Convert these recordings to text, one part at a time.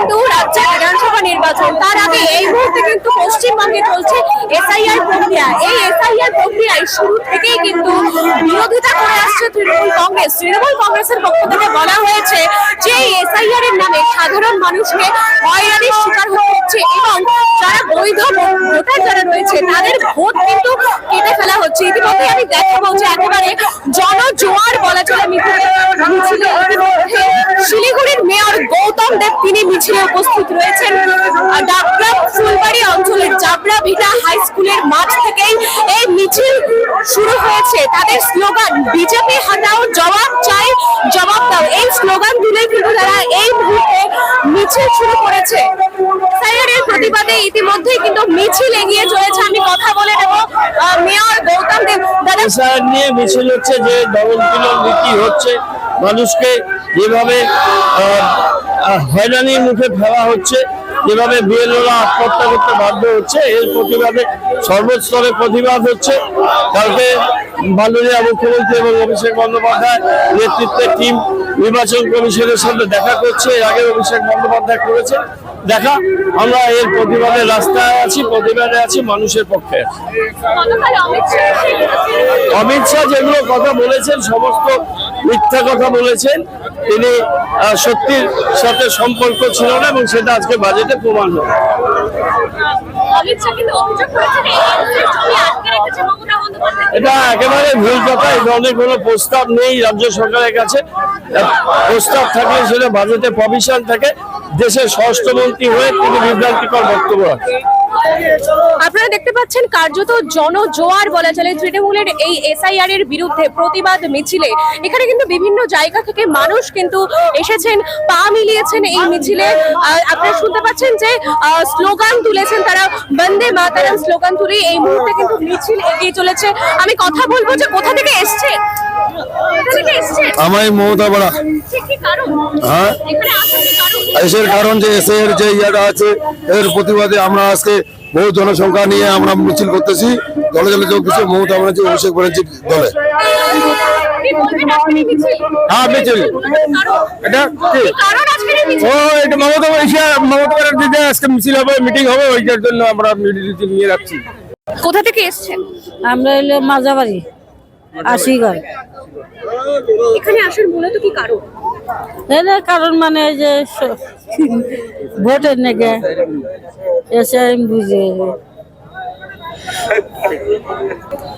যেহেতু রাজ্যে বিধানসভা নির্বাচন, তার আগে এই মুহূর্তে কিন্তু পশ্চিমবঙ্গে চলছে এসআইআর প্রক্রিয়া। এই এসআইআর প্রক্রিয়ায় শুরু থেকেই কিন্তু বিরোধিতা করে আসছে তৃণমূল কংগ্রেস। তৃণমূল কংগ্রেসের পক্ষ থেকে বলা হয়েছে যে এই এসআইআর এর নামে সাধারণ মানুষকে হয়রানির শিকার হতে হচ্ছে এবং যারা বৈধ ভোটার যারা রয়েছে তাদের ভোট কিন্তু কেটে ফেলা হচ্ছে। ইতিমধ্যে আমি দেখাবো যে একেবারে জনজোয়ার বলা চলে মিছিলে শিলিগুড়ির মেয়র গৌতম দেব তিনি মিছিলে উপস্থিত রয়েছেন। ডাবগ্রাম ফুলবাড়ি অঞ্চলের জাবরা ভিটা হাই স্কুলের মাঠ থেকেই এই মিছিল শুরু হয়েছে। তাদের স্লোগান বিজেপি হাটাও জবাব চাই জবাব দাও, এই স্লোগান তুলে কিন্তু তারা এই মুহূর্তে মিছিল শুরু করেছে। এসআইআর প্রতিবাদে ইতিমধ্যেই কিন্তু মিছিল এগিয়ে চলেছে। আমি কথা বলে নেব মেয়র গৌতম দেব। এসআইআর নিয়ে মিছিল হচ্ছে, যে দমন-পীড়ন নীতি হচ্ছে, মানুষকে যেভাবে হয়রানির মুখে ফেলা হচ্ছে, যেভাবে বিএলওরা আত্মহত্যা করতে বাধ্য হচ্ছে, এর প্রতিবাদে সর্বস্তরে প্রতিবাদ হচ্ছে। কালকে মাননীয় মুখ্যমন্ত্রী এবং অভিষেক বন্দ্যোপাধ্যায় নেতৃত্বের টিম নির্বাচন কমিশনের সাথে দেখা করছে। এর আগে অভিষেক বন্দ্যোপাধ্যায় করেছে দেখা। আমরা এর প্রতিবাদে রাস্তায় আছি, প্রতিবাদে আছি, মানুষের পক্ষে আছি। অমিত শাহ যেগুলো কথা বলেছেন সমস্ত মিথ্যা কথা বলেছেন। তিনি সত্যির সাথে সম্পর্ক ছিল না এবং সেটা আজকে বাজেটে প্রমাণ হবে। এটা একেবারে ভুল কথা। এই ধরনের কোনো প্রস্তাব নেই রাজ্য সরকারের কাছে। প্রস্তাব থাকলে সেটা বাজেটে প্রভিশন থাকে। দেশের স্বরাষ্ট্রমন্ত্রী হয়ে তিনি বিভ্রান্তিকর বক্তব্য রাখেন। আপনারা দেখতে পাচ্ছেন কার্যত জনজোয়ার বলা চলে তৃণমূলের এই এসআইআর এর বিরুদ্ধে প্রতিবাদ মিছিলে। এখানে কিন্তু বিভিন্ন জায়গা থেকে মানুষ কিন্তু এসেছেন, পা মিলিয়েছেন এই মিছিলে। আপনারা শুনতে পাচ্ছেন যে স্লোগান তুলেছেন তারা, বন্দে মাতরম স্লোগান তুলে এই মুহূর্তে কিন্তু মিছিল এগিয়ে চলেছে। আমি কথা বলবো যে কোথা থেকে এসছে। আমার মমতা বড়া হ্যাঁ এসের কারণ যে এসআইআর যে ইয়াটা আছে এর প্রতিবাদে আমরা আজকে বহু জনসংখ্যা নিয়ে আমরা মিছিল করতেছি। দলে দলে যোগ দিচ্ছে মমতা ব্যানার্জি, অভিষেক ব্যানার্জির দলে। হ্যাঁ মিছিল এটা ও এটা মমতা ব্যানার্জি আজকে মিছিল হবে, মিটিং হবে, ওইটার জন্য আমরা মিছিল নিয়ে রাখছি। কোথা থেকে এসছেন? আমরা এলো মাজাবাড়ি আশিগড়। এখানে আসার মূলত কি কারণ? এর কারণ মানে যে ভোটের নেগে এসে আমি বুঝে।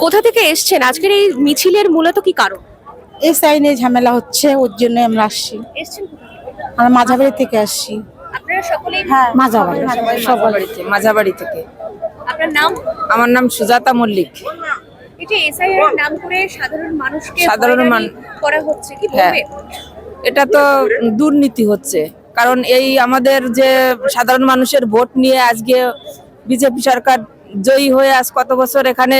কোথা থেকে এসছেন? আজকের এই মিছিলের মূলত কি কারণ? এই সাইনে ঝামেলা হচ্ছে, ওর জন্য আমরা আসছি। এসছেন কোথা থেকে? আমরা মাঝাবাড়ি থেকে আসছি। আপনারা সকলেই? হ্যাঁ মাঝাবাড়ি, মাঝাবাড়ি থেকে। আপনার নাম? আমার নাম সুজাতা মল্লিক। এটা এসআইআর এর নাম করে সাধারণ মানুষ করা হচ্ছে, কি বলবে? এটা তো দুর্নীতি হচ্ছে। কারণ এই আমাদের যে সাধারণ মানুষের ভোট নিয়ে আজকে বিজেপি সরকার জয়ী হয়ে আজ কত বছর এখানে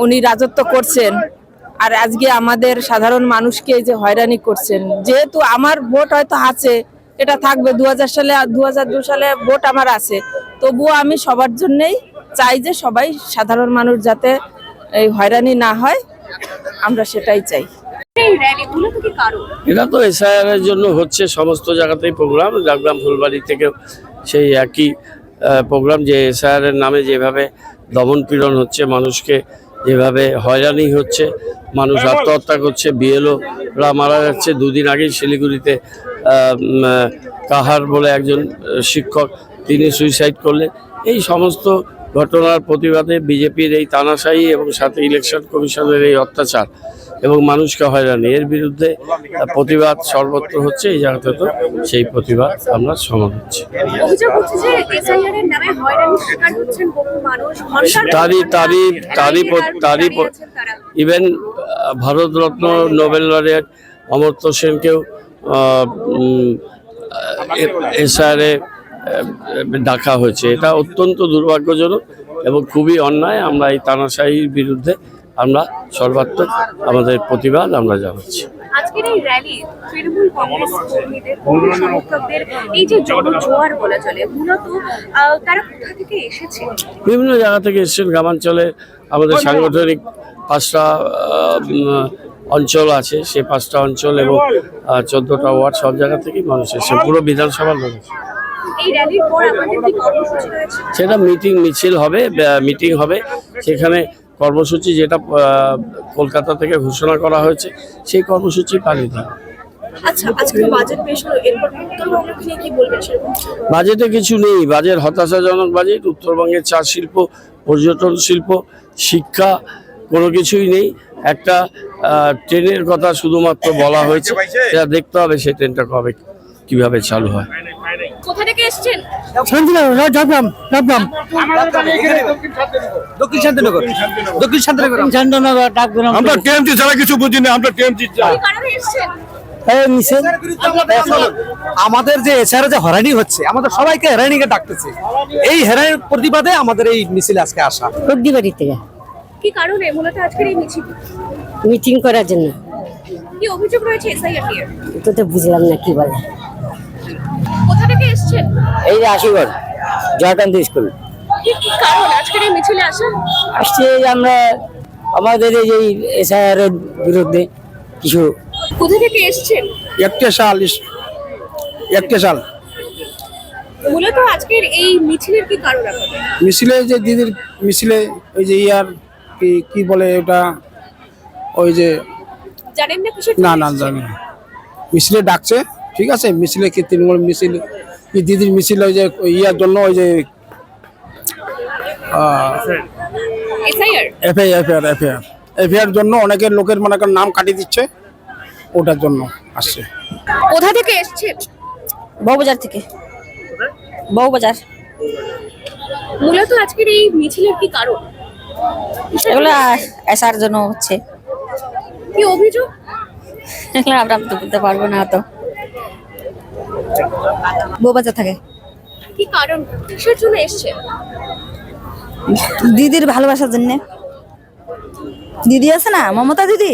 উনি রাজত্ব করছেন, আর আজকে আমাদের সাধারণ মানুষকে যে হয়রানি করছেন। যেহেতু আমার ভোট হয়তো আছে, এটা থাকবে 2002 সালে ভোট আমার আছে, তবুও আমি সবার জন্যই চাই যে সবাই সাধারণ মানুষ যাতে এই হয়রানি না হয়, আমরা সেটাই চাই। এটা তো এসআইআর এর জন্য হচ্ছে, সমস্ত জায়গাতেই প্রোগ্রাম। ডাবগ্রাম ফুলবাড়ি থেকে সেই একই প্রোগ্রাম, যে এসআইআর এর নামে যেভাবে দমন পীড়ন হচ্ছে, মানুষকে যেভাবে হয়রানি হচ্ছে, মানুষ আত্মহত্যা করছে, বিএলওরা মারা যাচ্ছে। দুদিন আগেই শিলিগুড়িতে কাহার বলে একজন শিক্ষক, তিনি সুইসাইড করলেন। এই সমস্ত ঘটনার প্রতিবাদে বিজেপির এই তানাশাহি এবং সাথে ইলেকশন কমিশনের এই অত্যাচার এবং মানুষকে হয়রানি, এর বিরুদ্ধে প্রতিবাদ সর্বত্র হচ্ছে। এই জায়গাতে তো সেই প্রতিবাদ আমরা সমান হচ্ছে। তারই even Bharat Ratna Nobel laureate Amartya সেনকেও এসআইআরে ডাকা হয়েছে। এটা অত্যন্ত দুর্ভাগ্যজনক এবং খুবই অন্যায়। আমরা এই তানাশাহির বিরুদ্ধে আমরা সর্বাত্মক আমাদের প্রতিবাদ আমরা জানাচ্ছি। আজকের এই র্যালি তৃণমূল কংগ্রেস কর্মীদের, সমর্থকদের এই যে জনজোয়ার বলা চলে, মূলত তারা কোথা থেকে এসেছে? বিভিন্ন জায়গা থেকে এসেছেন। গ্রামাঞ্চলে আমাদের সাংগঠনিক 5টা অঞ্চল আছে, সে 5টা অঞ্চল এবং 14টা ওয়ার্ড, সব জায়গা থেকেই মানুষ এসে পুরো বিধানসভার লোক এসেছে। এই র্যালির পর আমাদের কি কর্মসূচি রয়েছে? সেটা মিছিল হবে, মিটিং হবে, সেখানে কর্মসূচি যেটা কলকাতা থেকে ঘোষণা করা হয়েছে সেই কর্মসূচি পালিত হবে। আচ্ছা, আজকে বাজেট পেশ হলো, এরপর উত্তরবঙ্গকে নিয়ে কি বলবেন সেরকম? বাজেটে কিছু নেই, বাজেট হতাশাজনক বাজেট। উত্তরবঙ্গের চা শিল্প, পর্যটন শিল্প, শিক্ষা কোনো কিছুই নেই। একটা ট্রেনের কথা শুধুমাত্র বলা হয়েছে, সেটা দেখতে হবে সেই ট্রেনটা কবে কিভাবে চালু হয়। কোথা থেকে এসেছেন? আমরা টিএমসি ছাড়া কিছু বুঝি না, আমরা টিএমসি কি কারণে এসেছেন? আমাদের যে এছাড়া যে হয়রানি হচ্ছে, আমাদের সবাইকে হয়রানিকে ডাকতেছে, এই হয়রানির প্রতিবাদে আমাদের এই মিছিল আজকে আসা। বাড়ি থেকে কি কারণে মূলত আজকের এই মিছিল? মিটিং করার জন্য। কি অভিযোগ রয়েছে এসআইআর নিয়ে? তো তো বুঝলাম না কি বলে। কোথা থেকে এসেছেন? এই যে আশীর্বাদ জয়কান্ত স্কুল কি কারণ আজকের এই মিছিলে আসা? আসছে। আমরা আমাদের এই এসআইআর এর বিরুদ্ধে কিছু। কোথা থেকে এসেছেন? একটা সাল মূলত আজকের এই মিছিলের কি কারণ আপনাদের? মিছিলে যে দিদির মিছিলে ওই যে কি বলে ওটা, ওই যে জানেন না কিসের? না জানি না, মিছিলে ডাকছে, ঠিক আছে। মিছিলে কি তৃণমূল মিছিল, কি দিদির মিছিল, ওই যে জন্য, ওই যে এসআইআর এফআইআর জন্য অনেকের লোকের মানে নাম কাটিয়ে দিচ্ছে, ওটার জন্য আসছে। কোথা থেকে এসেছেন? বউবাজার থেকে। বউবাজার। মূলত আজকের এই মিছিলের কি কারণ? এগুলো আসার জন্য হচ্ছে। কি অভিযোগ? এগুলো আমরা তো বলতে পারবো না তো। বউবাজার থেকে। কি কারণ, কিসের জন্য এসেছেন? দিদির ভালোবাসার জন্য। দিদি আছে না, মমতা দিদি,